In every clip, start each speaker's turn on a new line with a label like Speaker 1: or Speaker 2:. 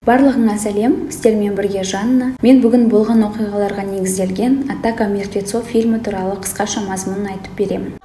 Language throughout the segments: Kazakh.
Speaker 1: Барлығыңа сәлем, сіздермен бірге Жанна. Мен бүгін болған оқиғаларға негізделген «Атака мертвецов» фильмі туралы қысқаша мазмұнын айтып беремін.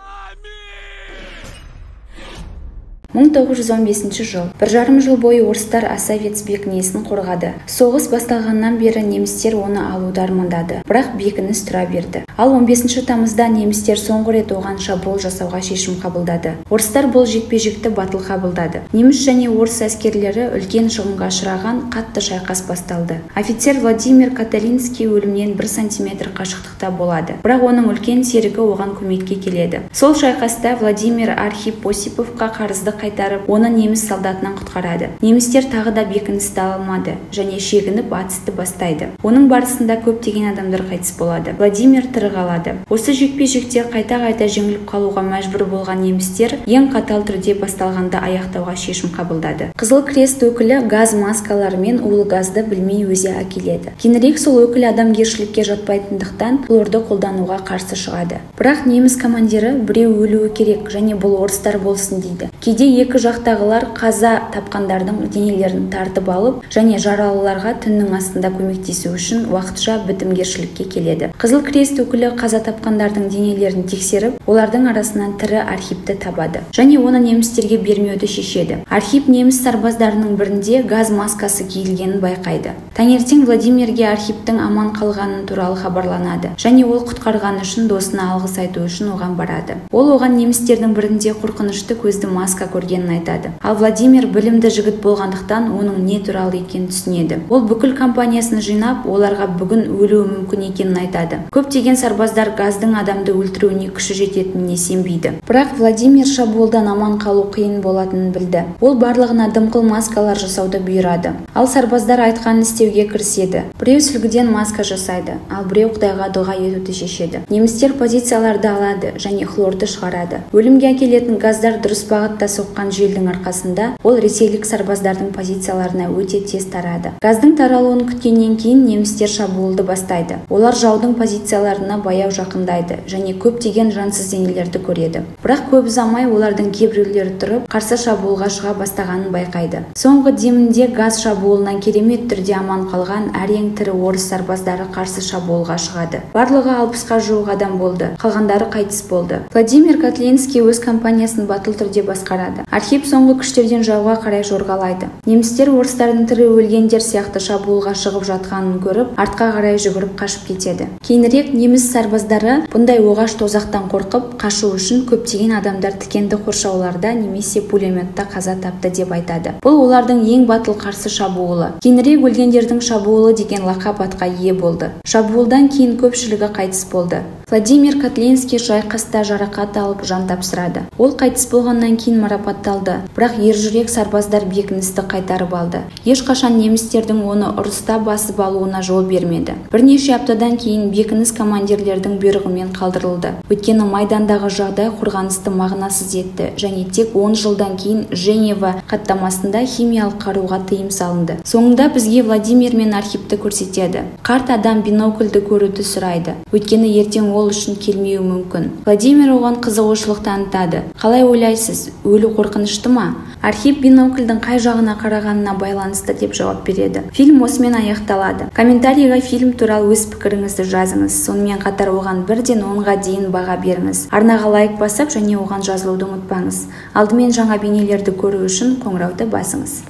Speaker 1: 1915 жыл. 1,5 жыл бойы орыстар Осовец бекінісін қорғады. Соғыс басталғаннан бері немістер оны алуды армандады. Бірақ бекініс тұра берді. Ал 15 тамызда немістер соңғы рет оған шабуыл жасауға шешім қабылдады. Орыстар бұл жекпе-жекті батыл қабылдады. Неміс және орыс әскерлері үлкен шығынға ұшыраған қатты шайқас басталды. Офицер Владимир Каталинский өлімнен 1 сантиметр қашықтықта болады. Бірақ оның үлкен серігі оған көмекке келеді. Сол шайқаста Владимир Архип Осиповқа қарызды қайтарып, оны неміс солдатынан құтқарады. Немістер тағы да бекіністі ала алмады және шегініп атысты бастайды. Оның барысында көптеген адамдар қайтыс болады. Владимир тірі қалады. Осы жекпе-жекте қайта-қайта жеңіліп қалуға мәжбүр болған немістер ең қатал түрде басталғанда аяқтауға шешім қабылдады. Қызыл крест өкілі газ маскалары мен улы газды білмей өзі әкеледі. Кейінірек сол өкіл адамгершілікке жатпайтындықтан хлорды қолдануға қарсы шығады. Бірақ неміс командирі біреу өлуі керек және бұл орыстар болсын дейді. Кейде екі жақтағылар қаза тапқандардың денелерін тартып алып және жаралыларға түннің астында көмектесу үшін уақытша бітімгершілікке келеді. Қызыл крест өкілі қаза тапқандардың денелерін тексеріп, олардың арасынан тірі Архипті табады және оны немістерге бермеуді шешеді. Архип неміс сарбаздарының бірінде газ маскасы киілгенін байқайды. Таңертең Владимирге Архиптің аман қалғаны туралы хабарланады және ол құтқарғаны үшін досына алғыс айту үшін оған барады. Ол оған немістердің бірінде қорқынышты көзді маска көргенін айтады. Ал Владимир білімді жігіт болғандықтан оның не туралы екенін түсінеді. Ол бүкіл компаниясын жинап, оларға бүгін өлуі мүмкін екенін айтады. Көптеген сарбаздар газдың адамды өлтіруіне күші жететініне сенбейді. Бірақ Владимир шабуылдан аман қалу қиын болатынын білді. Ол барлығына дымқыл маскалар жасауды бұйырады. Ал сарбаздар айтқанын істеуге кіріседі. Біреу сүлгіден маска жасайды, ал біреу Құдайға дұға етуді шешеді. Немістер позицияларды алады және хлорды шығарады. Өлімге әкелетін газдар дұрыс бағытта соққан желдің арқасында ол ресейлік сарбаздардың позицияларына өте тез тарады. Газдың таралуын күткеннен кейін немістер шабуылды бастайды. Олар жаудың позицияларына баяу жақындайды және көптеген жансыз денелерді көреді. Бірақ көп ұзамай олардың кейбіреулері тұрып, қарсы шабуылға шыға бастағанын байқайды. Соңғы демінде газ шабуылынан керемет түрде аман қалған әрең тірі орыс сарбаздары қарсы шабуылға шығады. Барлығы 60-қа жуық адам болды. Қалғандары қайтыс болды. Владимир Катлинский өз компаниясын батыл түрде басқарады. Архип соңғы күштерден жауға қарай жорғалайды. Немістер орыстардың тірі өлгендер сияқты шабуылға шығып жатқанын көріп, артқа қарай жүгіріп қашып кетеді. Кейінірек неміс сарбаздары бұндай оғаш тозақтан қорқып, қашу үшін көптеген адамдар тікенді қоршауларда немесе пулеметта қаза тапты деп айтады. Бұл олардың ең батыл қарсы шабуылы. Кейінірек өлгендердің шабуылы деген лақап атқа ие болды. Шабуылдан кейін көпшілігі қайтыс болды. Владимир Катлинский шайқаста жарақат алып жан тапсырады. Ол қайтыс болғаннан кейін марапатталды. Бірақ ержүрек сарбаздар бекіністі қайтарып алды. Ешқашан немістердің оны ұрыста басып алуына жол бермеді. Бірнеше аптадан кейін бекініс командирлердің бұйрығымен қалдырылды. Өйткені майдандағы жағдай қорғанысты мағынасыз етті және тек 10 жылдан кейін Женева хаттамасында химиялық қаруға тыйым салынды. Соңында бізге Владимир мен Архипті көрсетеді. Қарт адам бинокльді көруді сұрайды. Өйткені ертең ол үшін келмеуі мүмкін. Владимир оған қызығушылық танытады. Қалай ойлайсыз, өлу қорқынышты ма? Архип бинокльдің қай жағына қарағанына байланысты деп жауап береді. Фильм осымен аяқталады. Комментарийға фильм туралы өз пікіріңізді жазыңыз. Сонымен қатар оған 1-ден 10-ға дейін баға беріңіз. Арнаға лайк басып және оған жазылуды ұмытпаңыз. Алдымен жаңа бейнелерді көру үшін қоңырауды басыңыз.